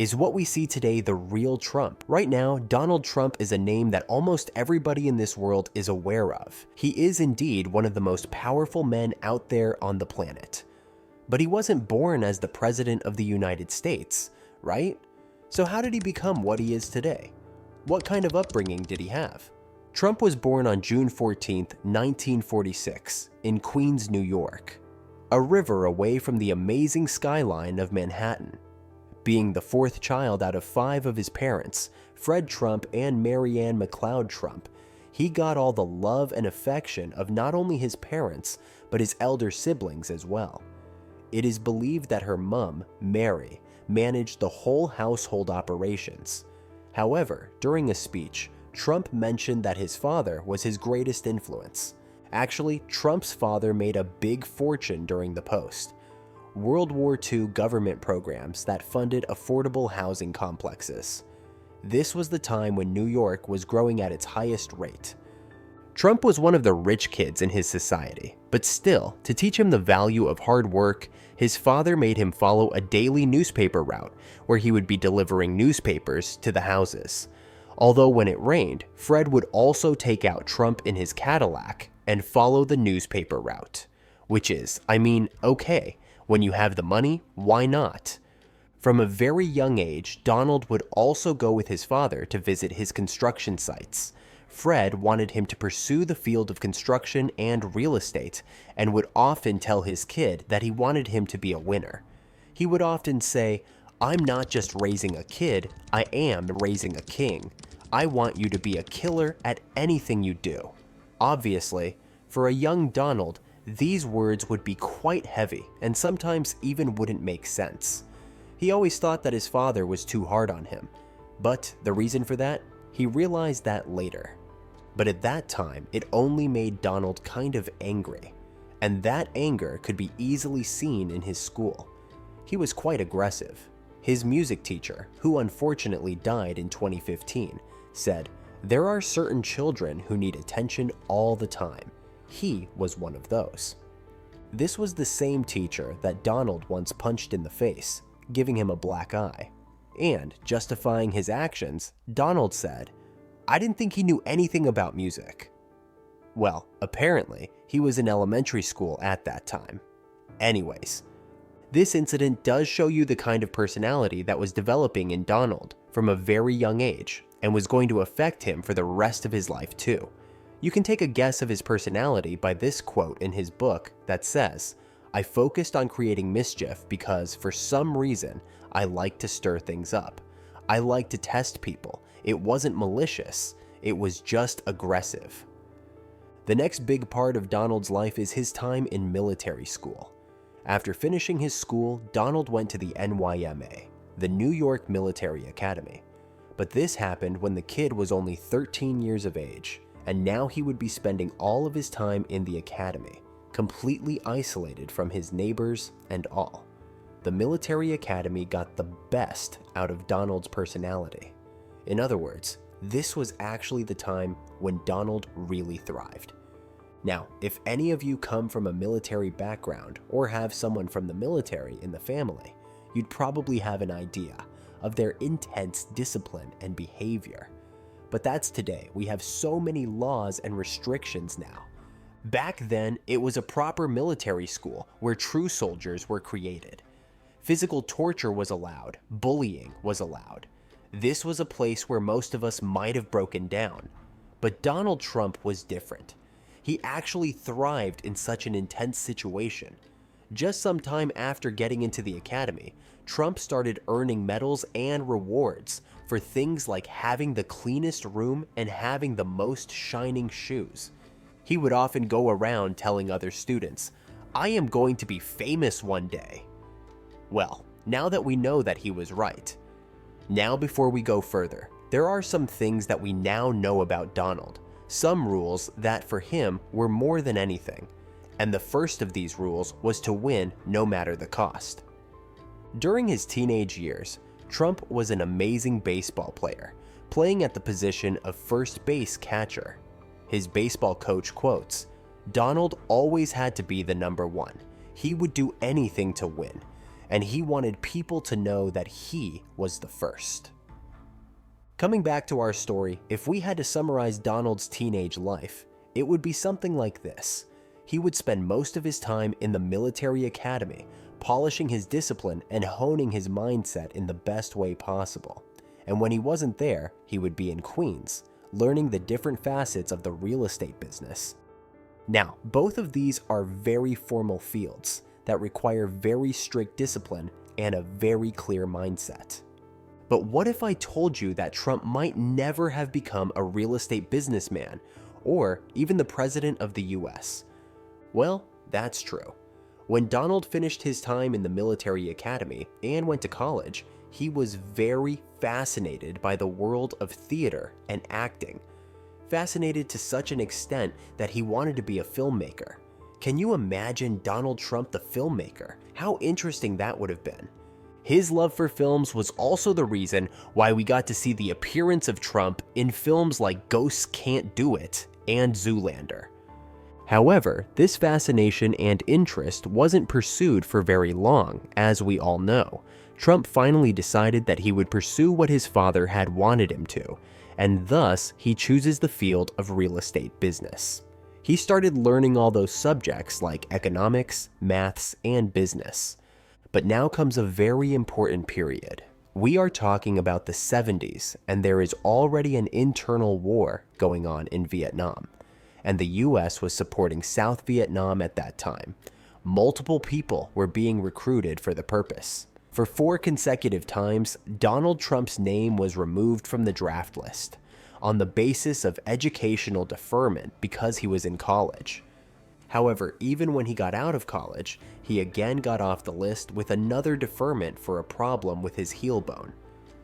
Is what we see today the real Trump? Right now, Donald Trump is a name that almost everybody in this world is aware of. He is indeed one of the most powerful men out there on the planet. But he wasn't born as the President of the United States, right? So how did he become what he is today? What kind of upbringing did he have? Trump was born on June 14, 1946, in Queens, New York, a river away from the amazing skyline of Manhattan. Being the fourth child out of 5 of his parents, Fred Trump and Mary Ann McLeod Trump, he got all the love and affection of not only his parents, but his elder siblings as well. It is believed that her mom, Mary, managed the whole household operations. However, during a speech, Trump mentioned that his father was his greatest influence. Actually, Trump's father made a big fortune during the post. World War II government programs that funded affordable housing complexes. This was the time when New York was growing at its highest rate. Trump was one of the rich kids in his society, but still, to teach him the value of hard work, his father made him follow a daily newspaper route where he would be delivering newspapers to the houses. Although when it rained, Fred would also take out Trump in his Cadillac and follow the newspaper route. Which is, okay. When you have the money, why not? From a very young age, Donald would also go with his father to visit his construction sites. Fred wanted him to pursue the field of construction and real estate, and would often tell his kid that he wanted him to be a winner. He would often say, "I'm not just raising a kid, I am raising a king. I want you to be a killer at anything you do." Obviously, for a young Donald, these words would be quite heavy and sometimes even wouldn't make sense. He always thought that his father was too hard on him, but the reason for that, he realized that later. But at that time, it only made Donald kind of angry, and that anger could be easily seen in his school. He was quite aggressive. His music teacher, who unfortunately died in 2015, said, "There are certain children who need attention all the time." He was one of those. This was the same teacher that Donald once punched in the face, giving him a black eye. And, justifying his actions, Donald said, "I didn't think he knew anything about music." Well, apparently, he was in elementary school at that time. Anyways, this incident does show you the kind of personality that was developing in Donald from a very young age, and was going to affect him for the rest of his life too. You can take a guess of his personality by this quote in his book that says, "I focused on creating mischief because, for some reason, I like to stir things up. I like to test people. It wasn't malicious, it was just aggressive." The next big part of Donald's life is his time in military school. After finishing his school, Donald went to the NYMA, the New York Military Academy. But this happened when the kid was only 13 years of age. And now he would be spending all of his time in the academy, completely isolated from his neighbors and all. The military academy got the best out of Donald's personality. In other words, this was actually the time when Donald really thrived. Now, if any of you come from a military background or have someone from the military in the family, you'd probably have an idea of their intense discipline and behavior. But that's today. We have so many laws and restrictions now. Back then, it was a proper military school where true soldiers were created. Physical torture was allowed. Bullying was allowed. This was a place where most of us might have broken down. But Donald Trump was different. He actually thrived in such an intense situation. Just some time after getting into the academy, Trump started earning medals and rewards for things like having the cleanest room and having the most shining shoes. He would often go around telling other students, "I am going to be famous one day." Well, now that we know that he was right. Now, before we go further, there are some things that we now know about Donald, some rules that for him were more than anything. And the first of these rules was to win no matter the cost. During his teenage years, Trump was an amazing baseball player, playing at the position of first base catcher. His baseball coach quotes, "Donald always had to be the number one. He would do anything to win. and he wanted people to know that he was the first. Coming back to our story, if we had to summarize Donald's teenage life, it would be something like this. He would spend most of his time in the military academy, polishing his discipline and honing his mindset in the best way possible. And when he wasn't there, he would be in Queens, learning the different facets of the real estate business. Now, both of these are very formal fields that require very strict discipline and a very clear mindset. But what if I told you that Trump might never have become a real estate businessman or even the president of the US? Well, that's true. When Donald finished his time in the military academy and went to college, he was very fascinated by the world of theater and acting. Fascinated to such an extent that he wanted to be a filmmaker. Can you imagine Donald Trump the filmmaker? How interesting that would have been. His love for films was also the reason why we got to see the appearance of Trump in films like Ghosts Can't Do It and Zoolander. However, this fascination and interest wasn't pursued for very long, as we all know. Trump finally decided that he would pursue what his father had wanted him to, and thus he chooses the field of real estate business. He started learning all those subjects like economics, maths, and business. But now comes a very important period. We are talking about the 70s, and there is already an internal war going on in Vietnam, and the US was supporting South Vietnam at that time. Multiple people were being recruited for the purpose. For 4 consecutive times, Donald Trump's name was removed from the draft list on the basis of educational deferment because he was in college. However, even when he got out of college, he again got off the list with another deferment for a problem with his heel bone.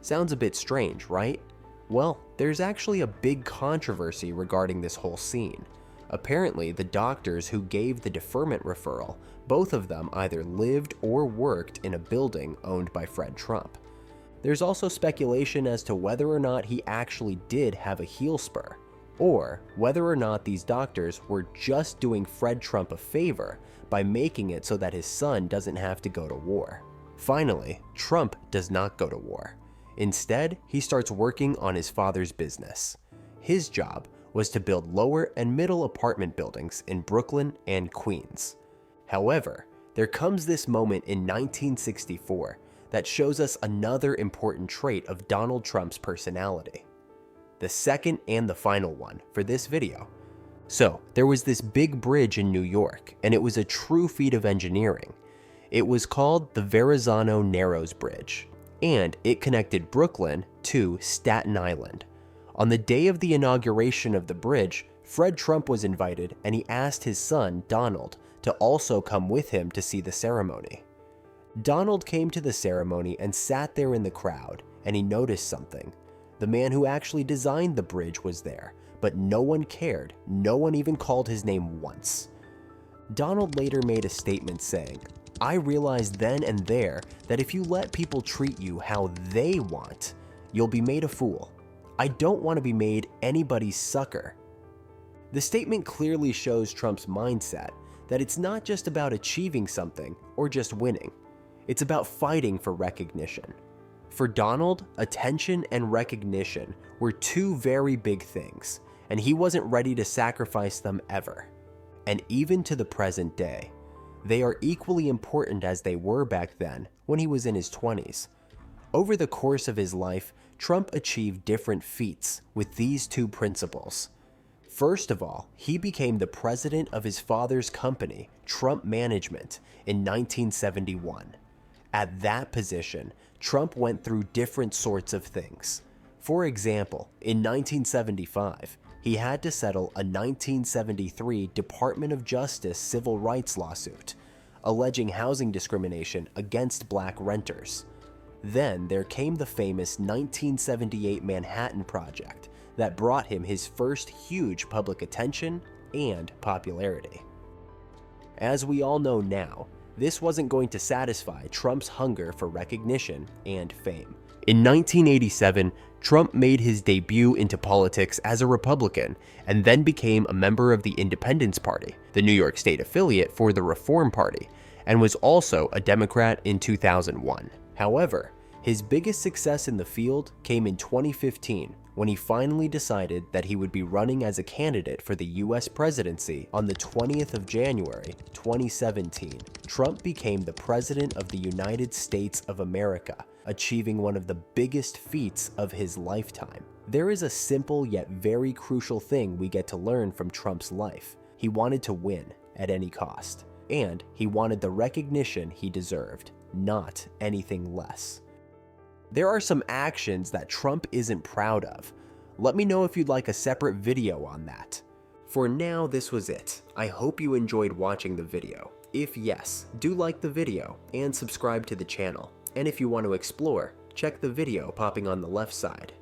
Sounds a bit strange, right? Well, there's actually a big controversy regarding this whole scene. Apparently, the doctors who gave the deferment referral, both of them either lived or worked in a building owned by Fred Trump. There's also speculation as to whether or not he actually did have a heel spur, or whether or not these doctors were just doing Fred Trump a favor by making it so that his son doesn't have to go to war. Finally, Trump does not go to war. Instead, he starts working on his father's business. His job was to build lower and middle apartment buildings in Brooklyn and Queens. However, there comes this moment in 1964 that shows us another important trait of Donald Trump's personality. The second and the final one for this video. So, there was this big bridge in New York, and it was a true feat of engineering. It was called the Verrazano Narrows Bridge, and it connected Brooklyn to Staten Island. On the day of the inauguration of the bridge, Fred Trump was invited, and he asked his son, Donald, to also come with him to see the ceremony. Donald came to the ceremony and sat there in the crowd, and he noticed something. The man who actually designed the bridge was there, but no one cared. No one even called his name once. Donald later made a statement saying, "I realized then and there that if you let people treat you how they want, you'll be made a fool. I don't want to be made anybody's sucker." The statement clearly shows Trump's mindset that it's not just about achieving something or just winning. It's about fighting for recognition. For Donald, attention and recognition were 2 very big things, and he wasn't ready to sacrifice them ever. And even to the present day, they are equally important as they were back then when he was in his 20s. Over the course of his life, Trump achieved different feats with these 2 principles. First of all, he became the president of his father's company, Trump Management, in 1971. At that position, Trump went through different sorts of things. For example, in 1975, he had to settle a 1973 Department of Justice civil rights lawsuit, alleging housing discrimination against black renters. Then there came the famous 1978 Manhattan Project that brought him his first huge public attention and popularity. As we all know now, this wasn't going to satisfy Trump's hunger for recognition and fame. In 1987, Trump made his debut into politics as a Republican and then became a member of the Independence Party, the New York State affiliate for the Reform Party, and was also a Democrat in 2001. However, his biggest success in the field came in 2015 when he finally decided that he would be running as a candidate for the US presidency on the 20th of January, 2017. Trump became the President of the United States of America, achieving one of the biggest feats of his lifetime. There is a simple yet very crucial thing we get to learn from Trump's life. He wanted to win at any cost, and he wanted the recognition he deserved, not anything less. There are some actions that Trump isn't proud of. Let me know if you'd like a separate video on that. For now, this was it. I hope you enjoyed watching the video. If yes, do like the video and subscribe to the channel. And if you want to explore, check the video popping on the left side.